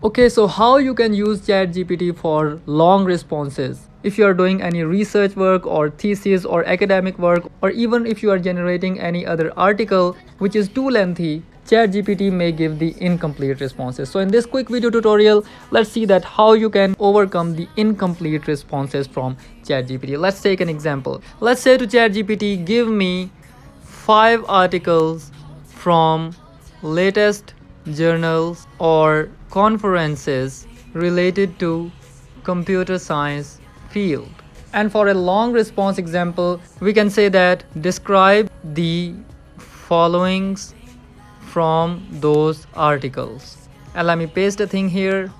Okay, so how you can use ChatGPT for long responses? If you are doing any research work or thesis or academic work, or even if you are generating any other article which is too lengthy, ChatGPT may give the incomplete responses. So in this quick video tutorial, let's see that how you can overcome the incomplete responses from ChatGPT. Let's take an example. Let's say to ChatGPT, give me 5 articles from latest journals or conferences related to computer science field. And for a long response example, we can say that describe the followings from those articles. And let me paste a thing here.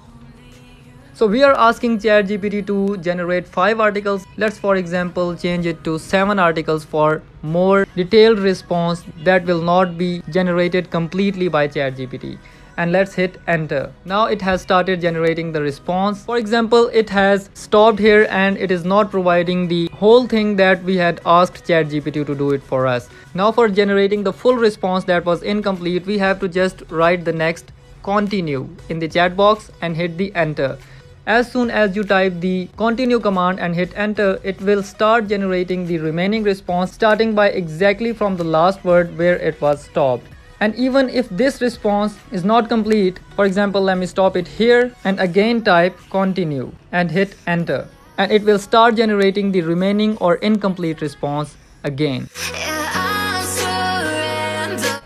So we are asking ChatGPT to generate 5 articles. Let's for example change it to 7 articles for more detailed response that will not be generated completely by ChatGPT. And let's hit enter. Now it has started generating the response. For example, it has stopped here and it is not providing the whole thing that we had asked ChatGPT to do it for us. Now for generating the full response that was incomplete, we have to just write the next continue in the chat box and hit the enter. As soon as you type the continue command and hit enter, it will start generating the remaining response starting by exactly from the last word where it was stopped. And even if this response is not complete, for example, let me stop it here and again type continue and hit enter. And it will start generating the remaining or incomplete response again.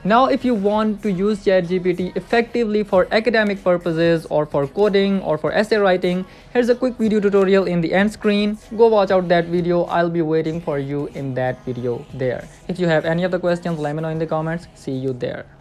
Now if you want to use ChatGPT effectively for academic purposes or for coding or for essay writing, here's a quick video tutorial in the end screen. Go watch out that video. I'll be waiting for you in that video there. If you have any other questions, let me know in the comments. See you there.